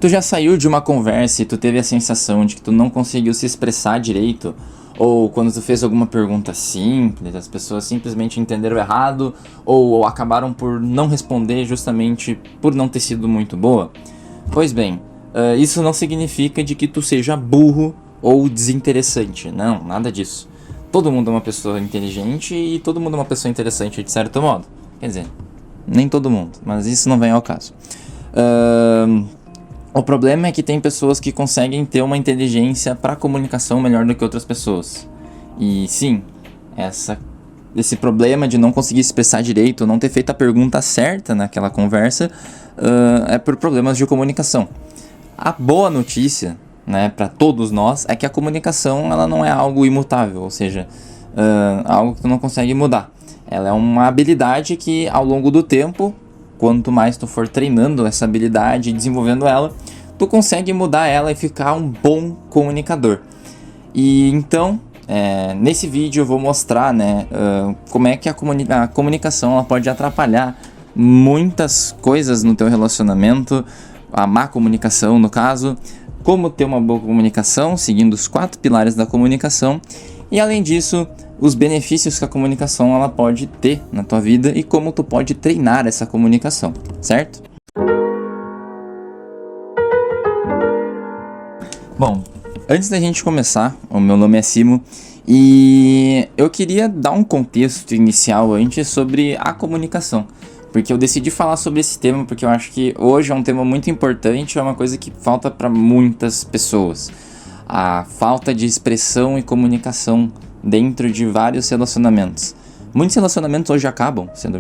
Tu já saiu de uma conversa e tu teve a sensação de que tu não conseguiu se expressar direito? Ou quando tu fez alguma pergunta simples, as pessoas simplesmente entenderam errado ou acabaram por não responder justamente por não ter sido muito boa? Pois bem, isso não significa de que tu seja burro ou desinteressante. Não, nada disso. Todo mundo é uma pessoa inteligente e todo mundo é uma pessoa interessante de certo modo. Quer dizer, nem todo mundo, mas isso não vem ao caso. O problema é que tem pessoas que conseguem ter uma inteligência para comunicação melhor do que outras pessoas. E sim, esse problema de não conseguir expressar direito, não ter feito a pergunta certa naquela conversa, é por problemas de comunicação. A boa notícia, né, para todos nós, é que a comunicação ela não é algo imutável, ou seja, algo que tu não consegue mudar. Ela é uma habilidade que ao longo do tempo, quanto mais tu for treinando essa habilidade e desenvolvendo ela, tu consegue mudar ela e ficar um bom comunicador. E então, nesse vídeo eu vou mostrar, né, como é que a comunicação ela pode atrapalhar muitas coisas no teu relacionamento, a má comunicação no caso, como ter uma boa comunicação, seguindo os 4 pilares da comunicação, e além disso, os benefícios que a comunicação ela pode ter na tua vida e como tu pode treinar essa comunicação, certo? Bom, antes da gente começar, o meu nome é Simo e eu queria dar um contexto inicial antes sobre a comunicação, porque eu decidi falar sobre esse tema porque eu acho que hoje é um tema muito importante, é uma coisa que falta para muitas pessoas. A falta de expressão e comunicação dentro de vários relacionamentos. Muitos relacionamentos hoje acabam sendo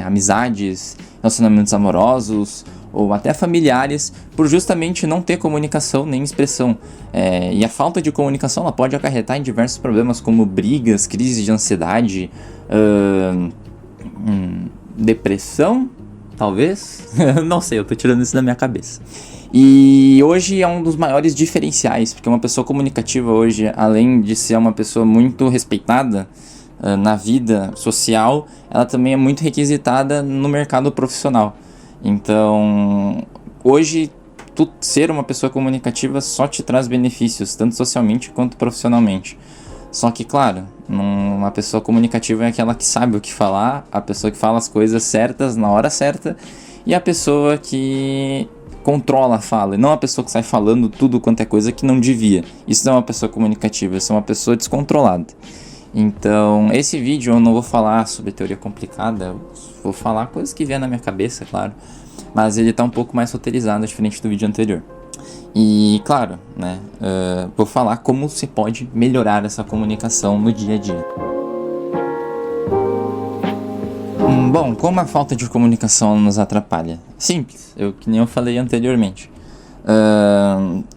amizades, relacionamentos amorosos ou até familiares por justamente não ter comunicação nem expressão. E a falta de comunicação ela pode acarretar em diversos problemas como brigas, crises de ansiedade, depressão, talvez? Não sei, eu tô tirando isso da minha cabeça. E hoje é um dos maiores diferenciais, porque uma pessoa comunicativa hoje, além de ser uma pessoa muito respeitada na vida social, ela também é muito requisitada no mercado profissional. Então, hoje, tu ser uma pessoa comunicativa só te traz benefícios, tanto socialmente quanto profissionalmente. Só que, claro, uma pessoa comunicativa é aquela que sabe o que falar, a pessoa que fala as coisas certas na hora certa, e a pessoa que controla a fala, e não a pessoa que sai falando tudo quanto é coisa que não devia. Isso não é uma pessoa comunicativa, isso é uma pessoa descontrolada. Então, esse vídeo eu não vou falar sobre teoria complicada, eu vou falar coisas que vêm na minha cabeça, claro, mas ele tá um pouco mais roteirizado, diferente do vídeo anterior. E, claro, né, vou falar como se pode melhorar essa comunicação no dia a dia. Bom, como a falta de comunicação nos atrapalha? Simples, que nem eu falei anteriormente.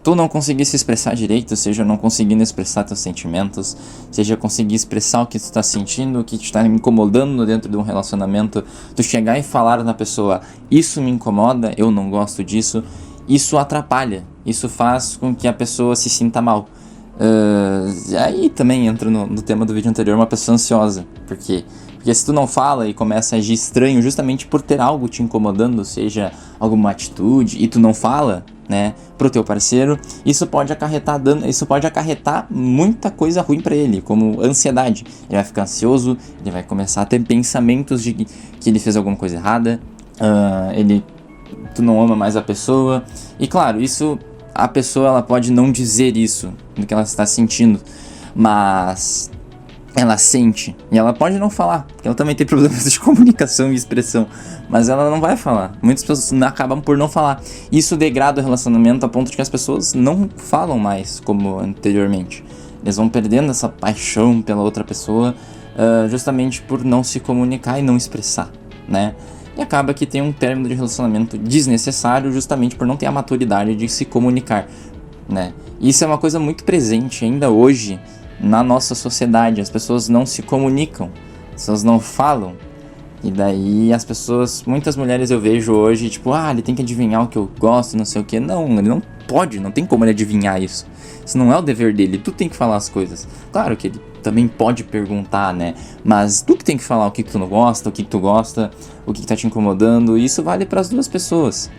Tu não conseguir se expressar direito, seja não conseguindo expressar teus sentimentos, seja conseguir expressar o que tu está sentindo, o que te está incomodando dentro de um relacionamento, tu chegar e falar na pessoa, isso me incomoda, eu não gosto disso, isso atrapalha, isso faz com que a pessoa se sinta mal. Aí também entra no tema do vídeo anterior, uma pessoa ansiosa, porque se tu não fala e começa a agir estranho justamente por ter algo te incomodando, seja alguma atitude, e tu não fala, né, pro teu parceiro, isso pode acarretar muita coisa ruim pra ele, como ansiedade. Ele vai ficar ansioso, ele vai começar a ter pensamentos de que ele fez alguma coisa errada, tu não ama mais a pessoa, e claro, a pessoa ela pode não dizer isso, do que ela está sentindo, mas ela sente, e ela pode não falar, porque ela também tem problemas de comunicação e expressão, mas ela não vai falar. Muitas pessoas acabam por não falar. Isso degrada o relacionamento a ponto de que as pessoas não falam mais como anteriormente. Eles vão perdendo essa paixão pela outra pessoa, justamente por não se comunicar e não expressar, né? E acaba que tem um término de relacionamento desnecessário justamente por não ter a maturidade de se comunicar, né? Isso é uma coisa muito presente ainda hoje na nossa sociedade. As pessoas não se comunicam, as pessoas não falam. E daí as pessoas, muitas mulheres eu vejo hoje, tipo, ele tem que adivinhar o que eu gosto, não sei o que. Não, ele não pode, não tem como ele adivinhar isso. Isso não é o dever dele, tu tem que falar as coisas. Claro que ele também pode perguntar, né? Mas tu que tem que falar o que tu não gosta, o que tu gosta, o que tá te incomodando. E isso vale para as duas pessoas.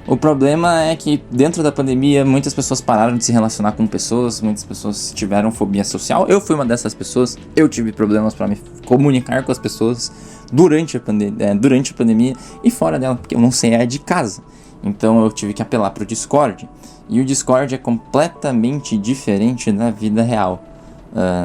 O problema é que dentro da pandemia muitas pessoas pararam de se relacionar com pessoas, muitas pessoas tiveram fobia social. Eu fui uma dessas pessoas, eu tive problemas para me comunicar com as pessoas durante a pandemia e fora dela, porque eu não saía de casa. Então eu tive que apelar pro Discord. E o Discord é completamente diferente da vida real.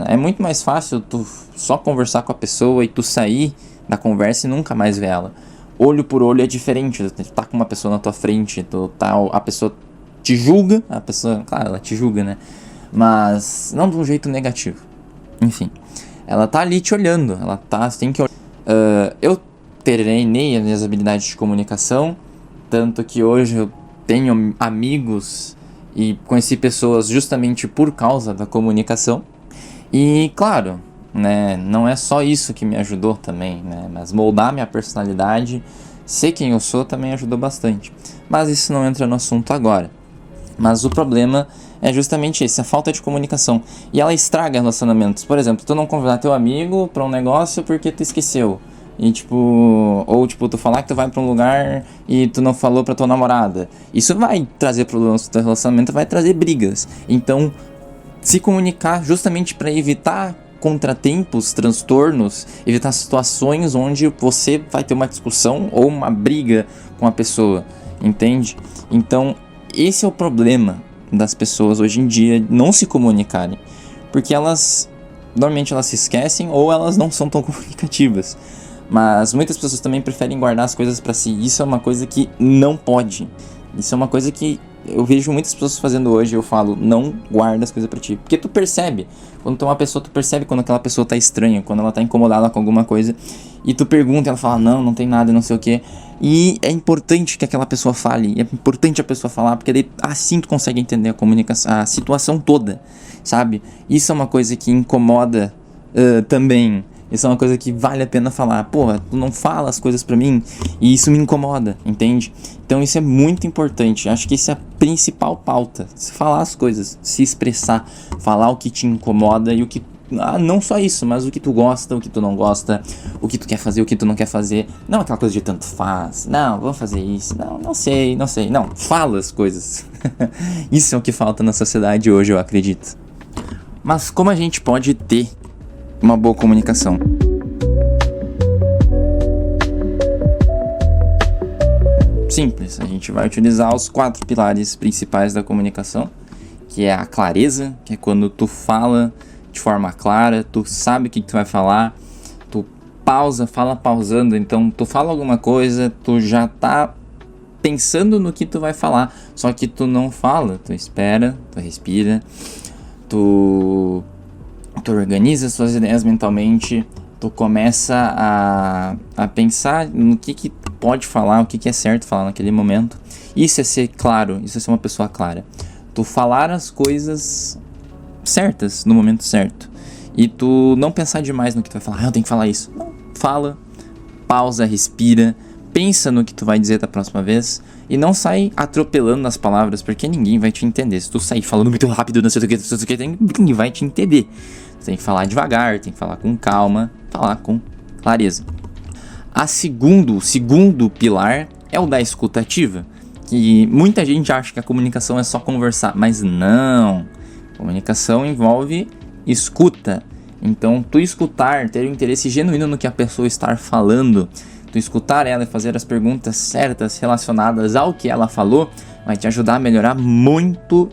É muito mais fácil tu só conversar com a pessoa e tu sair da conversa e nunca mais ver ela. Olho por olho é diferente, tu tá com uma pessoa na tua frente, a pessoa te julga, a pessoa, claro, ela te julga, né? Mas não de um jeito negativo. Enfim, ela tá ali te olhando, você tem que olhar. Eu treinei as minhas habilidades de comunicação, tanto que hoje eu tenho amigos e conheci pessoas justamente por causa da comunicação. E claro, né, não é só isso que me ajudou também, né, mas moldar minha personalidade, ser quem eu sou também ajudou bastante. Mas isso não entra no assunto agora. Mas o problema é justamente esse, a falta de comunicação. E ela estraga relacionamentos. Por exemplo, tu não convidar teu amigo pra um negócio porque tu esqueceu. E ou tu falar que tu vai pra um lugar e tu não falou pra tua namorada. Isso vai trazer problemas pro teu relacionamento, vai trazer brigas. Então, se comunicar justamente para evitar contratempos, transtornos, evitar situações onde você vai ter uma discussão ou uma briga com a pessoa, entende? Então, esse é o problema das pessoas hoje em dia não se comunicarem, porque normalmente elas se esquecem ou elas não são tão comunicativas. Mas muitas pessoas também preferem guardar as coisas para si. Isso é uma coisa que não pode. Isso é uma coisa que eu vejo muitas pessoas fazendo hoje. Eu falo, não guarda as coisas pra ti. Porque tu percebe, quando tu é uma pessoa, tu percebe quando aquela pessoa tá estranha, quando ela tá incomodada com alguma coisa. E tu pergunta, ela fala, não tem nada, não sei o que. E é importante que aquela pessoa fale, é importante a pessoa falar, porque daí assim tu consegue entender a comunicação, a situação toda, sabe? Isso é uma coisa que incomoda também. Isso é uma coisa que vale a pena falar. Porra, tu não fala as coisas pra mim e isso me incomoda, entende? Então isso é muito importante. Acho que isso é a principal pauta. Se falar as coisas, se expressar, falar o que te incomoda e o que... não só isso, mas o que tu gosta, o que tu não gosta, o que tu quer fazer, o que tu não quer fazer. Não aquela coisa de tanto faz. Não, vamos fazer isso. Não sei. Não, fala as coisas. Isso é o que falta na sociedade hoje, eu acredito. Mas como a gente pode ter uma boa comunicação? Simples, a gente vai utilizar os 4 pilares principais da comunicação, que é a clareza, que é quando tu fala de forma clara, tu sabe o que tu vai falar, tu fala pausando, então tu fala alguma coisa, tu já tá pensando no que tu vai falar, só que tu não fala, tu espera, tu respira, tu organiza suas ideias mentalmente, tu começa a pensar no que pode falar, o que é certo falar naquele momento. Isso é ser claro, isso é ser uma pessoa clara. Tu falar as coisas certas no momento certo. E tu não pensar demais no que tu vai falar. Eu tenho que falar isso. Não, fala, pausa, respira, pensa no que tu vai dizer da próxima vez e não sai atropelando as palavras, porque ninguém vai te entender. Se tu sair falando muito rápido, não sei o que, ninguém vai te entender. Tu tem que falar devagar, tem que falar com calma, falar com clareza. O segundo pilar é o da escuta ativa, que muita gente acha que a comunicação é só conversar, mas não. Comunicação envolve escuta. Então, tu escutar, ter um interesse genuíno no que a pessoa está falando, tu escutar ela e fazer as perguntas certas relacionadas ao que ela falou, vai te ajudar a melhorar muito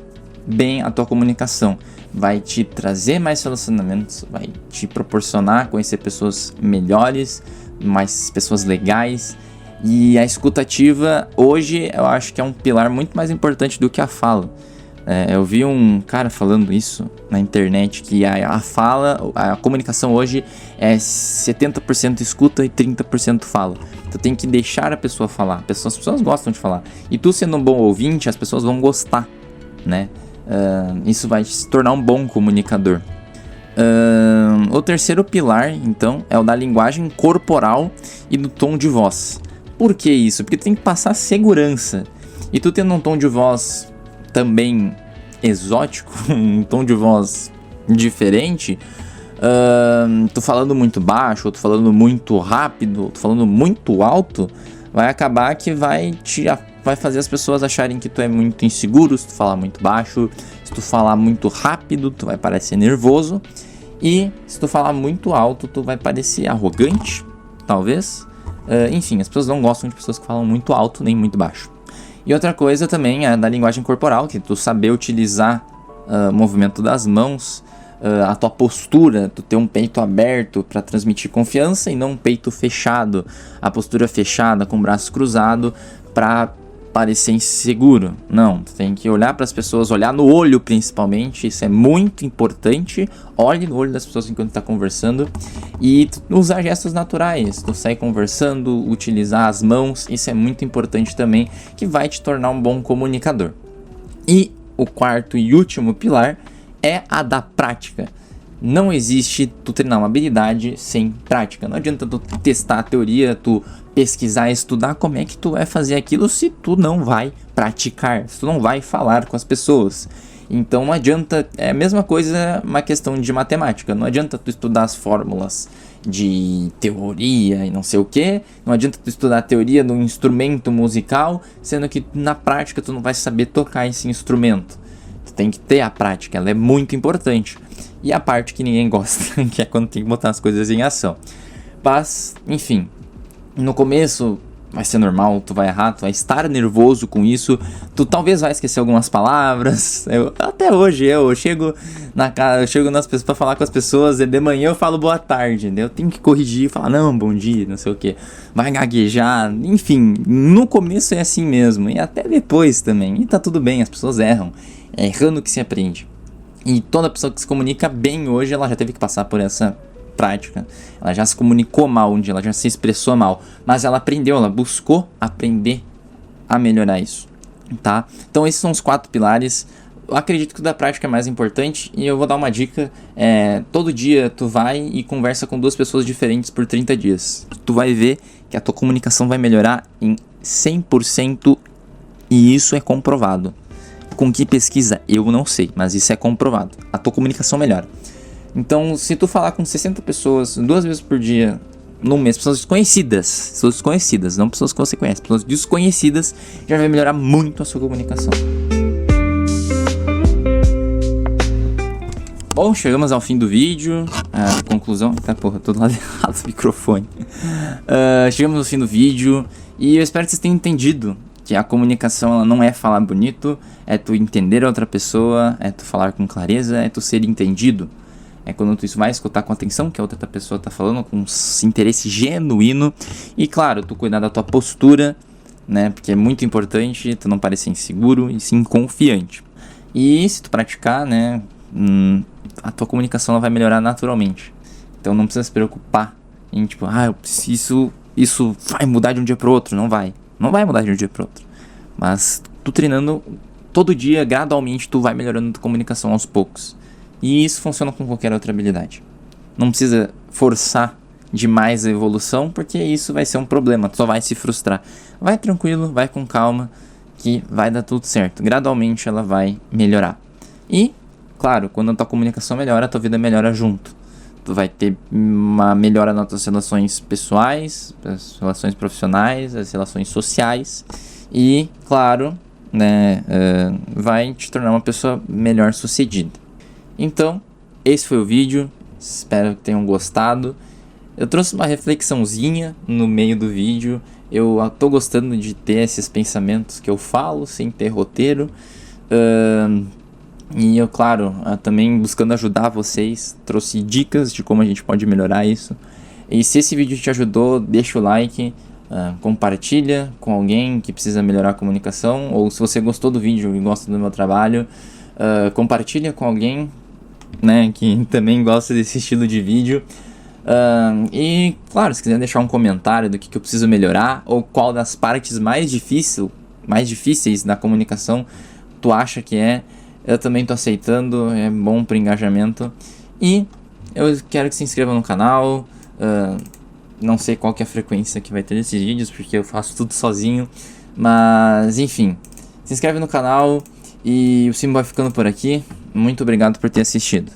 bem a tua comunicação. Vai te trazer mais relacionamentos, vai te proporcionar conhecer pessoas melhores, mais pessoas legais. E a escuta ativa, hoje, eu acho que é um pilar muito mais importante do que a fala. Eu vi um cara falando isso na internet, que a comunicação hoje é 70% escuta e 30% fala. Tu tem que deixar a pessoa falar. As pessoas gostam de falar. E tu sendo um bom ouvinte, as pessoas vão gostar, né? Isso vai se tornar um bom comunicador. O terceiro pilar, então, é o da linguagem corporal e do tom de voz. Por que isso? Porque tu tem que passar segurança. E tu tendo um tom de voz também exótico, um tom de voz diferente, tu falando muito baixo, ou tu falando muito rápido, ou tu falando muito alto, vai acabar que vai fazer as pessoas acharem que tu é muito inseguro se tu falar muito baixo, se tu falar muito rápido, tu vai parecer nervoso, e se tu falar muito alto, tu vai parecer arrogante, talvez. Enfim, as pessoas não gostam de pessoas que falam muito alto nem muito baixo. E outra coisa também é da linguagem corporal, que tu saber utilizar o movimento das mãos, a tua postura, tu ter um peito aberto para transmitir confiança e não um peito fechado, a postura fechada com o braço cruzado para parecer inseguro. Não, tu tem que olhar para as pessoas, olhar no olho principalmente, isso é muito importante. Olhe no olho das pessoas enquanto está conversando e usar gestos naturais, tu sair conversando, utilizar as mãos, isso é muito importante também, que vai te tornar um bom comunicador. E o quarto e último pilar é a da prática. Não existe tu treinar uma habilidade sem prática. Não adianta tu testar a teoria, tu pesquisar, estudar como é que tu vai fazer aquilo se tu não vai praticar, se tu não vai falar com as pessoas. Então não adianta, é a mesma coisa uma questão de matemática. Não adianta tu estudar as fórmulas de teoria e não sei o que. Não adianta tu estudar a teoria de um instrumento musical, sendo que na prática tu não vai saber tocar esse instrumento. Tem que ter a prática, ela é muito importante. E a parte que ninguém gosta, que é quando tem que botar as coisas em ação. Mas, enfim, no começo vai ser normal, tu vai errar, tu vai estar nervoso com isso, tu talvez vai esquecer algumas palavras. Até hoje eu chego nas pessoas pra falar com as pessoas, e de manhã eu falo boa tarde, né? Eu tenho que corrigir e falar não, bom dia, não sei o que, vai gaguejar, enfim, no começo é assim mesmo, e até depois também, e tá tudo bem, as pessoas erram, é errando que se aprende. E toda pessoa que se comunica bem hoje, ela já teve que passar por essa prática. Ela já se comunicou mal um dia, ela já se expressou mal, mas ela aprendeu, ela buscou aprender a melhorar isso, tá? Então esses são os 4 pilares. Eu acredito que o da prática é mais importante e eu vou dar uma dica. Todo dia tu vai e conversa com 2 pessoas diferentes por 30 dias. Tu vai ver que a tua comunicação vai melhorar em 100% e isso é comprovado. Com que pesquisa? Eu não sei, mas isso é comprovado. A tua comunicação melhora. Então, se tu falar com 60 pessoas 2 vezes por dia, no mês, pessoas desconhecidas, não pessoas que você conhece, pessoas desconhecidas, já vai melhorar muito a sua comunicação. Bom, chegamos ao fim do vídeo. Conclusão. Tá, porra, tô do lado errado do microfone. Chegamos ao fim do vídeo e eu espero que vocês tenham entendido que a comunicação ela não é falar bonito, é tu entender a outra pessoa, é tu falar com clareza, é tu ser entendido. É quando tu vai escutar com atenção que a outra pessoa tá falando, com interesse genuíno. E claro, tu cuidar da tua postura, né? Porque é muito importante tu não parecer inseguro e sim confiante. E se tu praticar, né? A tua comunicação ela vai melhorar naturalmente. Então não precisa se preocupar em tipo, isso vai mudar de um dia pro outro. Não vai mudar de um dia pro outro. Mas tu treinando todo dia, gradualmente, tu vai melhorando a tua comunicação aos poucos. E isso funciona com qualquer outra habilidade. Não precisa forçar demais a evolução, porque isso vai ser um problema, tu só vai se frustrar. Vai tranquilo, vai com calma, que vai dar tudo certo. Gradualmente ela vai melhorar. E, claro, quando a tua comunicação melhora, a tua vida melhora junto. Tu vai ter uma melhora nas tuas relações pessoais, as relações profissionais, as relações sociais. E, claro, né, vai te tornar uma pessoa melhor sucedida. Então, esse foi o vídeo, espero que tenham gostado. Eu trouxe uma reflexãozinha no meio do vídeo. Eu tô gostando de ter esses pensamentos que eu falo, sem ter roteiro. E eu, claro, também buscando ajudar vocês, trouxe dicas de como a gente pode melhorar isso. E se esse vídeo te ajudou, deixa o like, compartilha com alguém que precisa melhorar a comunicação. Ou se você gostou do vídeo e gosta do meu trabalho, compartilha com alguém, né, que também gosta desse estilo de vídeo. E claro, se quiser deixar um comentário do que eu preciso melhorar, ou qual das partes mais difíceis da comunicação tu acha que é, eu também tô aceitando, é bom pro engajamento. E eu quero que se inscreva no canal. Não sei qual que é a frequência que vai ter esses vídeos, porque eu faço tudo sozinho, mas enfim, se inscreve no canal. E o Simba vai ficando por aqui. Muito obrigado por ter assistido.